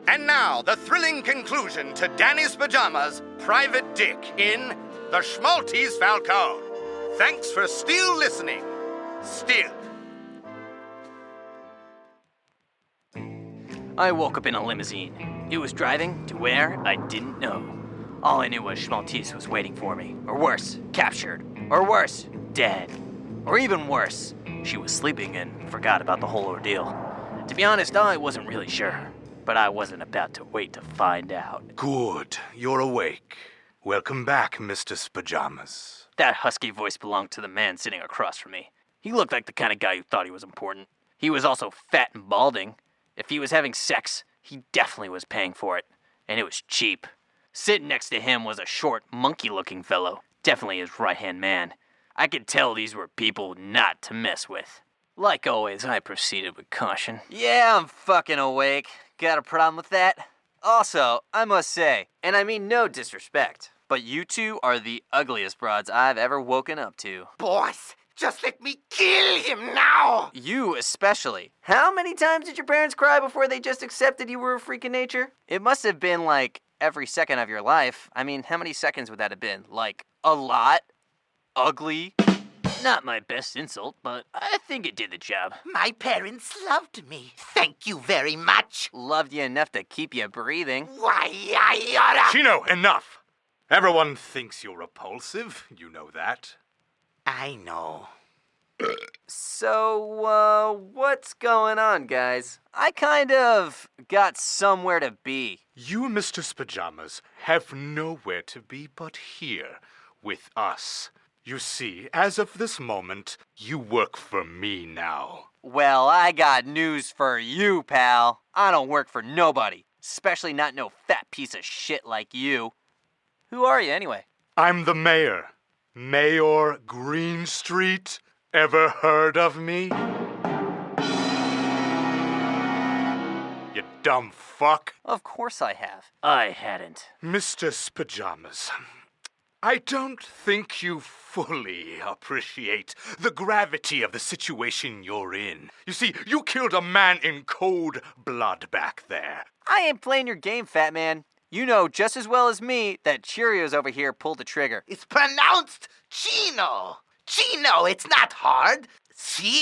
And now, the thrilling conclusion to Danny Spajamas Private Dick in the Schmaltese Falcone. Thanks for still listening. Still. I woke up in a limousine. It was driving to where I didn't know. All I knew was Schmaltese was waiting for me. Or worse, captured. Or worse, dead. Or even worse, she was sleeping and forgot about the whole ordeal. To be honest, I wasn't really sure. But I wasn't about to wait to find out. Good. You're awake. Welcome back, Mr. Spajamas. That husky voice belonged to the man sitting across from me. He looked like the kind of guy who thought he was important. He was also fat and balding. If he was having sex, he definitely was paying for it. And it was cheap. Sitting next to him was a short, monkey-looking fellow. Definitely his right-hand man. I could tell these were people not to mess with. Like always, I proceeded with caution. Yeah, I'm fucking awake. Got a problem with that? Also, I must say, and I mean no disrespect, but you two are the ugliest broads I've ever woken up to. Boss, just let me kill him now! You especially. How many times did your parents cry before they just accepted you were a freak of nature? It must have been like every second of your life. I mean, how many seconds would that have been? Like, a lot? Ugly? Not my best insult, but I think it did the job. My parents loved me. Thank you very much. Loved you enough to keep you breathing. Why, I oughta... Chino, enough! Everyone thinks you're repulsive. You know that. I know. So, what's going on, guys? I kind of got somewhere to be. You, Mr. Spajamas, have nowhere to be but here, with us. You see, as of this moment, you work for me now. Well, I got news for you, pal. I don't work for nobody, especially not no fat piece of shit like you. Who are you, anyway? I'm the mayor. Mayor Greenstreet. Ever heard of me? You dumb fuck. Of course I have. I hadn't. Mr. Spajamas, I don't think you fully appreciate the gravity of the situation you're in. You see, you killed a man in cold blood back there. I ain't playing your game, fat man. You know just as well as me that Cheerios over here pulled the trigger. It's pronounced Chino. Chino, it's not hard. Cheno.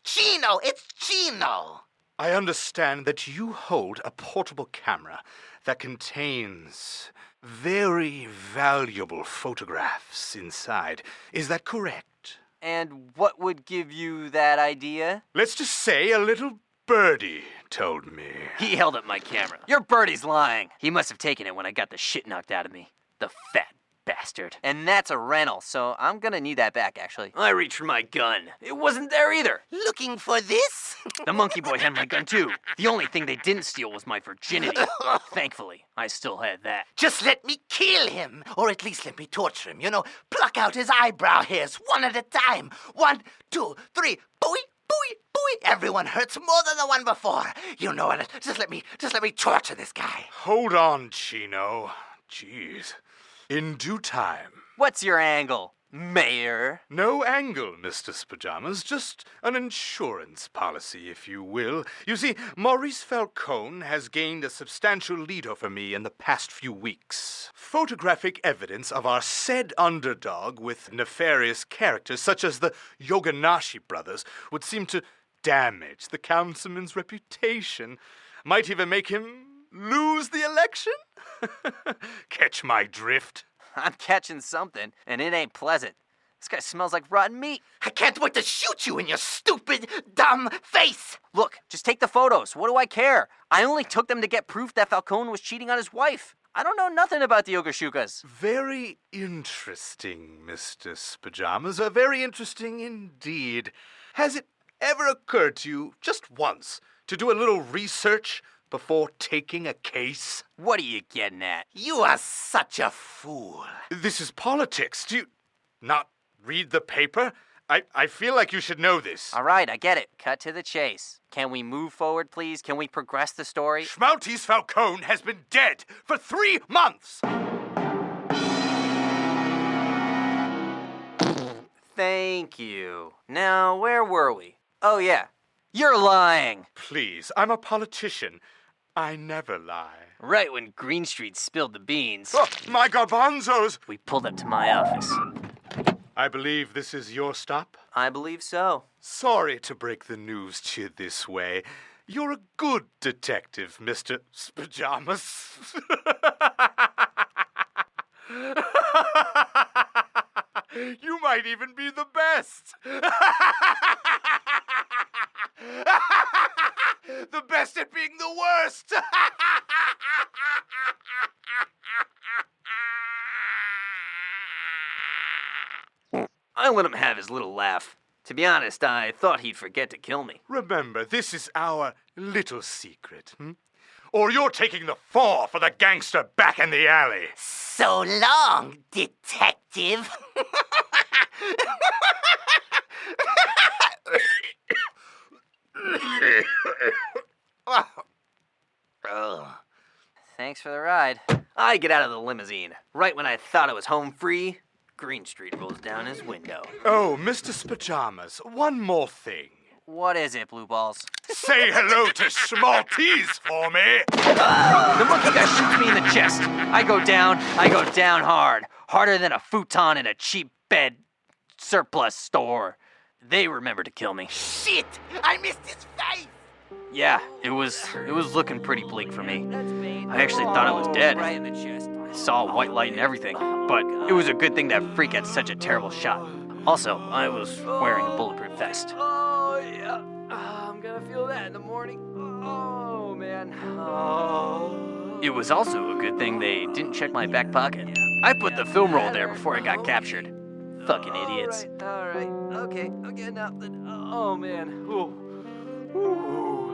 Chino, it's Chino. I understand that you hold a portable camera that contains very valuable photographs inside. Is that correct? And what would give you that idea? Let's just say a little birdie told me. He held up my camera. Your birdie's lying. He must have taken it when I got the shit knocked out of me. The fat bastard. And that's a rental, so I'm gonna need that back, actually. I reached for my gun. It wasn't there either. Looking for this? The monkey boy had my gun too. The only thing they didn't steal was my virginity. Thankfully, I still had that. Just let me kill him, or at least let me torture him, pluck out his eyebrow hairs one at a time. 1, 2, 3, booey, booey, booey. Everyone hurts more than the one before. You know what? Just let me torture this guy. Hold on, Chino. Jeez. In due time. What's your angle, Mayor? No angle, Mr. Spajamas. Just an insurance policy, if you will. You see, Maurice Falcone has gained a substantial lead over me in the past few weeks. Photographic evidence of our said underdog with nefarious characters, such as the Yoganashi brothers, would seem to damage the councilman's reputation. Might even make him lose the election? Catch my drift? I'm catching something, and it ain't pleasant. This guy smells like rotten meat. I can't wait to shoot you in your stupid, dumb face. Look, just take the photos. What do I care? I only took them to get proof that Falcone was cheating on his wife. I don't know nothing about the Yogashukas. Very interesting, Mr. Spajamas. Very interesting indeed. Has it ever occurred to you, just once, to do a little research before taking a case? What are you getting at? You are such a fool. This is politics. Do you not read the paper? I feel like you should know this. All right, I get it. Cut to the chase. Can we move forward, please? Can we progress the story? Schmaltese Falcone has been dead for 3 months. Thank you. Now, where were we? Oh, yeah. You're lying. Please, I'm a politician. I never lie. Right when Green Street spilled the beans, Oh, my garbanzos! we pulled up to my office. I believe this is your stop? I believe so. Sorry to break the news to you this way. You're a good detective, Mr. Spajamas. You might even be the best. The best at being the worst. I let him have his little laugh. To be honest, I thought he'd forget to kill me. Remember, this is our little secret. Or you're taking the fall for the gangster back in the alley. So long, detective. Thanks for the ride. I get out of the limousine. Right when I thought I was home free, Green Street rolls down his window. Oh, Mr. Spajamas, one more thing. What is it, Blue Balls? Say hello to Schmaltese for me. The monkey guy shoots me in the chest. I go down hard. Harder than a futon in a cheap bed surplus store. They remember to kill me. Shit! I missed his face! Yeah, it was looking pretty bleak for me. I actually thought I was dead. I saw a white light and everything, but it was a good thing that freak had such a terrible shot. Also, I was wearing a bulletproof vest. Oh, yeah. I'm gonna feel that in the morning. Oh, man. Oh. It was also a good thing they didn't check my back pocket. I put the film roll there before I got captured. Fucking idiots. All right. Okay, I'm getting out. Oh, man. Ooh. Ooh.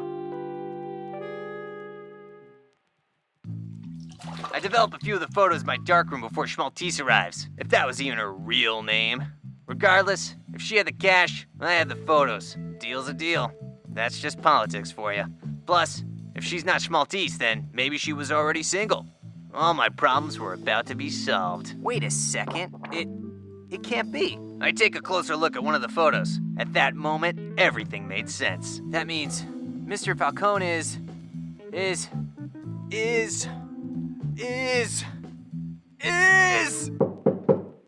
I develop a few of the photos in my darkroom before Schmaltese arrives, if that was even her real name. Regardless, if she had the cash, I had the photos. Deal's a deal. That's just politics for you. Plus, if she's not Schmaltese, then maybe she was already single. All my problems were about to be solved. Wait a second. It can't be. I take a closer look at one of the photos. At that moment, everything made sense. That means Mr. Falcone is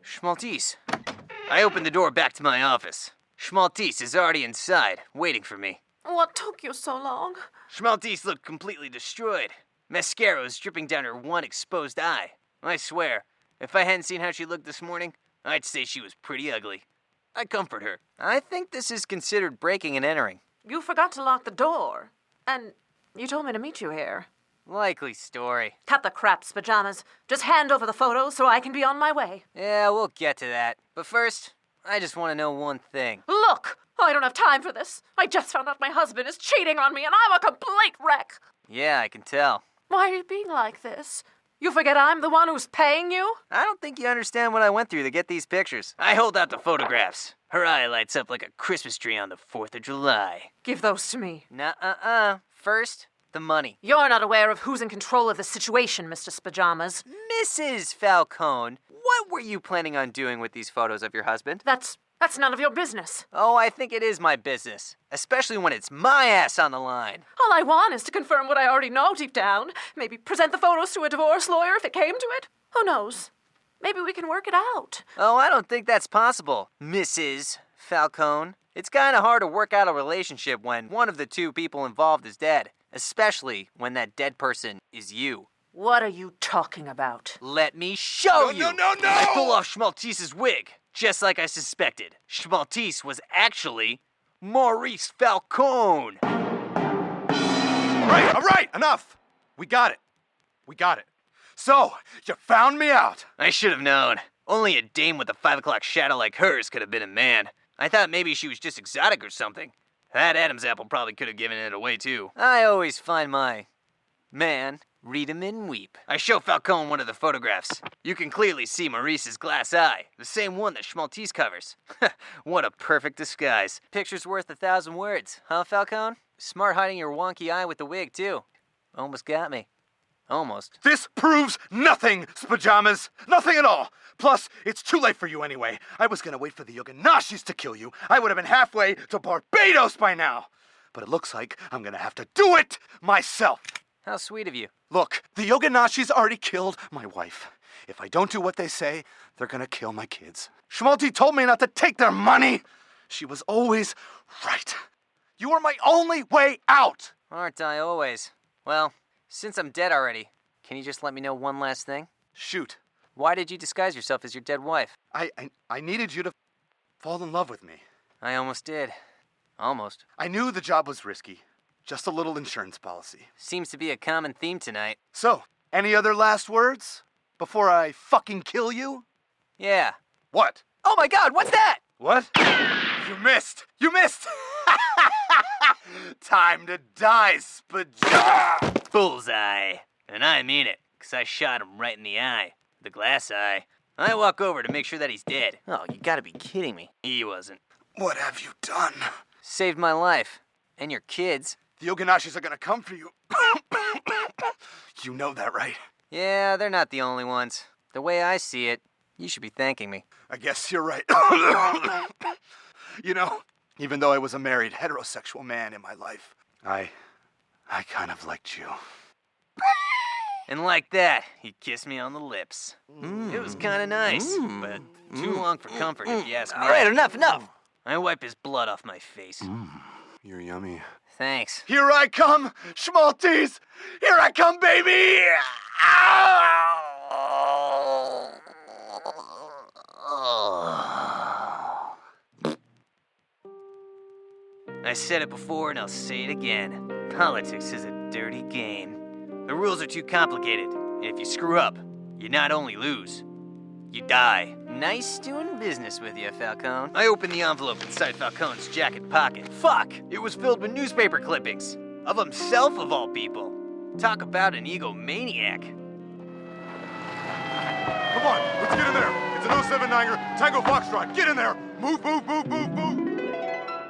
Schmaltese. I opened the door back to my office. Schmaltese is already inside, waiting for me. What took you so long? Schmaltese looked completely destroyed. Mascara was dripping down her one exposed eye. I swear, if I hadn't seen how she looked this morning, I'd say she was pretty ugly. I comfort her. I think this is considered breaking and entering. You forgot to lock the door. And you told me to meet you here. Likely story. Cut the crap, Spajamas. Just hand over the photos so I can be on my way. Yeah, we'll get to that. But first, I just want to know one thing. Look! I don't have time for this. I just found out my husband is cheating on me and I'm a complete wreck. Yeah, I can tell. Why are you being like this? You forget I'm the one who's paying you? I don't think you understand what I went through to get these pictures. I hold out the photographs. Her eye lights up like a Christmas tree on the 4th of July. Give those to me. Nuh-uh-uh. First, the money. You're not aware of who's in control of the situation, Mr. Spajamas. Mrs. Falcone, what were you planning on doing with these photos of your husband? That's none of your business. Oh, I think it is my business. Especially when it's my ass on the line. All I want is to confirm what I already know deep down. Maybe present the photos to a divorce lawyer if it came to it. Who knows? Maybe we can work it out. Oh, I don't think that's possible, Mrs. Falcone. It's kind of hard to work out a relationship when one of the two people involved is dead. Especially when that dead person is you. What are you talking about? Let me show you! No! I pull off Schmaltese's wig, just like I suspected. Schmaltese was actually Maurice Falcone. All right, enough. We got it. So, you found me out. I should have known. Only a dame with a 5 o'clock shadow like hers could have been a man. I thought maybe she was just exotic or something. That Adam's apple probably could have given it away, too. I always find my man, read 'em and weep. I show Falcone one of the photographs. You can clearly see Maurice's glass eye, the same one that Schmaltese covers. What a perfect disguise. Picture's worth 1,000 words, huh, Falcone? Smart hiding your wonky eye with the wig, too. Almost got me. Almost. This proves nothing, Spajamas. Nothing at all. Plus, it's too late for you anyway. I was gonna wait for the Yoganashis to kill you. I would have been halfway to Barbados by now. but it looks like I'm gonna have to do it myself. How sweet of you. Look, the Yoganashis already killed my wife. If I don't do what they say, they're gonna kill my kids. Schmaltese told me not to take their money. She was always right. You are my only way out. Aren't I always? Well, since I'm dead already, can you just let me know one last thing? Shoot. Why did you disguise yourself as your dead wife? I needed you to fall in love with me. I almost did. Almost. I knew the job was risky. Just a little insurance policy. Seems to be a common theme tonight. So, any other last words? Before I fucking kill you? Yeah. What? Oh my god, what's that? What? You missed! You missed! Time to die, Spajamas! Bullseye. And I mean it, 'cause I shot him right in the eye. The glass eye. I walk over to make sure that he's dead. Oh, you gotta be kidding me. He wasn't. What have you done? Saved my life. And your kids. The Yoganashis are gonna come for you. You know that, right? Yeah, they're not the only ones. The way I see it, you should be thanking me. I guess you're right. You know, even though I was a married heterosexual man in my life, I kind of liked you. And like that, he kissed me on the lips. It was kind of nice, but too long for comfort, if you ask me. All right, enough. I wipe his blood off my face. You're yummy. Thanks. Here I come, Schmaltese! Here I come, baby! I said it before and I'll say it again. Politics is a dirty game. The rules are too complicated, and if you screw up, you not only lose, you die. Nice doing business with you, Falcone. I opened the envelope inside Falcone's jacket pocket. Fuck! It was filled with newspaper clippings. Of himself, of all people. Talk about an egomaniac. Come on, let's get in there. It's an 079er, Tango Foxtrot. Get in there. Move.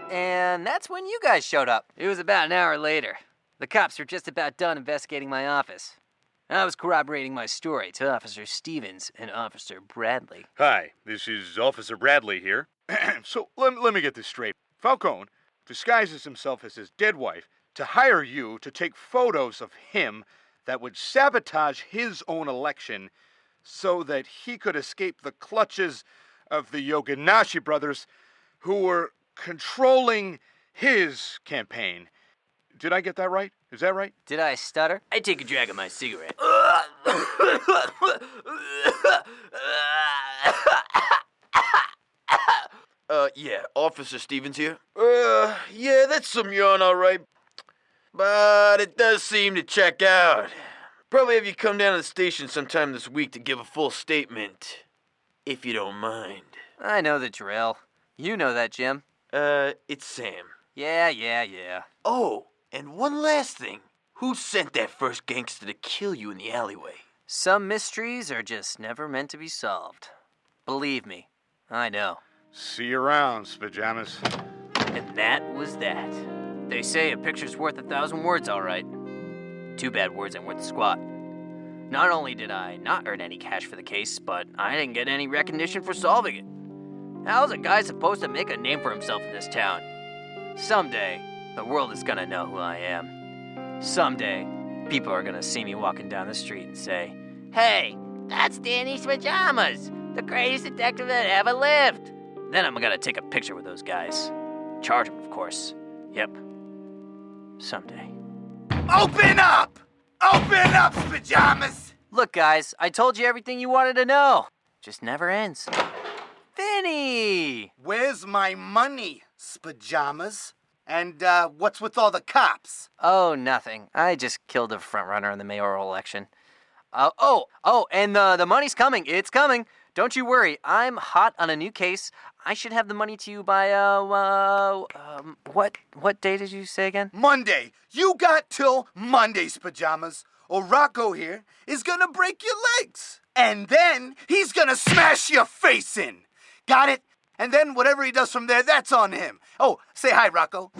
And that's when you guys showed up. It was about an hour later. The cops were just about done investigating my office. I was corroborating my story to Officer Stevens and Officer Bradley. Hi, this is Officer Bradley here. So, let me get this straight. Falcone disguises himself as his dead wife to hire you to take photos of him that would sabotage his own election so that he could escape the clutches of the Yoganashi brothers who were controlling his campaign. Did I get that right? Is that right? Did I stutter? I take a drag of my cigarette. Yeah, Officer Stevens here. Yeah, that's some yarn, all right. But it does seem to check out. Probably have you come down to the station sometime this week to give a full statement, if you don't mind. I know the drill. You know that, Jim. It's Sam. Yeah. Oh, and one last thing. Who sent that first gangster to kill you in the alleyway? Some mysteries are just never meant to be solved. Believe me, I know. See you around, Spajamas. And that was that. They say a picture's worth 1,000 words, all right. Too bad words ain't worth a squat. Not only did I not earn any cash for the case, but I didn't get any recognition for solving it. How's a guy supposed to make a name for himself in this town? Someday, the world is gonna know who I am. Someday, people are gonna see me walking down the street and say, "Hey, that's Danny Spajamas, the greatest detective that ever lived." Then I'm gonna take a picture with those guys. Charge them, of course. Yep. Someday. Open up! Open up, Spajamas! Look, guys, I told you everything you wanted to know. Just never ends. Vinny! Where's my money, Spajamas? And, what's with all the cops? Oh, nothing. I just killed a front runner in the mayoral election. And the money's coming. It's coming. Don't you worry. I'm hot on a new case. I should have the money to you by, what day did you say again? Monday. You got till Monday, Spajamas. Or Rocco here is gonna break your legs. And then he's gonna smash your face in. Got it? And then whatever he does from there, that's on him. Oh, say hi, Rocco.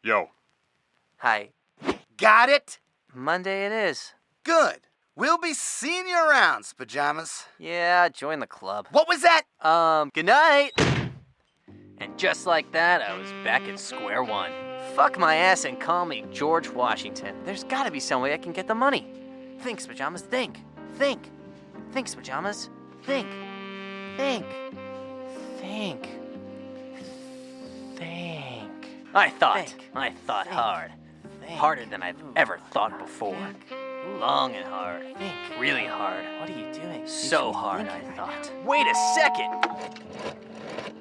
Yo. Hi. Got it? Monday it is. Good. We'll be seeing you around, Spajamas. Yeah, join the club. What was that? Good night. And just like that, I was back at square one. Fuck my ass and call me George Washington. There's gotta be some way I can get the money. Think, Spajamas, think. Think. Think, Spajamas. Think. Think. Think. Think. I thought hard. Harder than I've ever thought before. Long and hard. Think. Really hard. What are you doing? So hard, I thought. Wait a second!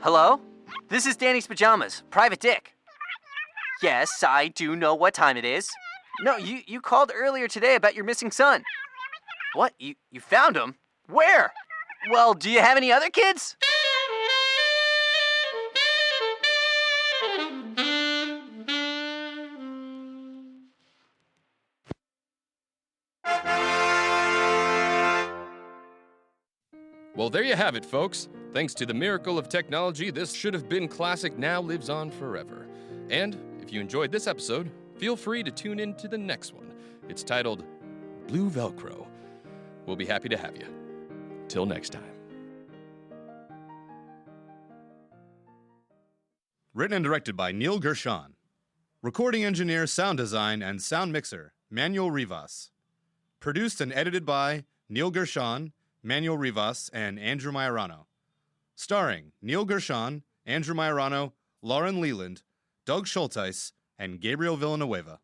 Hello? This is Danny Spajamas Private Dick. Yes, I do know what time it is. No, you called earlier today about your missing son. What? You found him? Where? Well, do you have any other kids? Well, there you have it, folks. Thanks to the miracle of technology, this should have been classic now lives on forever. And if you enjoyed this episode, feel free to tune in to the next one. It's titled Blue Velcro. We'll be happy to have you. Till next time. Written and directed by Neil Gershon. Recording engineer, sound design, and sound mixer, Manuel Rivas. Produced and edited by Neil Gershon, Manuel Rivas, and Andrew Majorano. Starring Neil Gershon, Andrew Majorano, Lauren Leland, Doug Schulteis, and Gabriel Villanueva.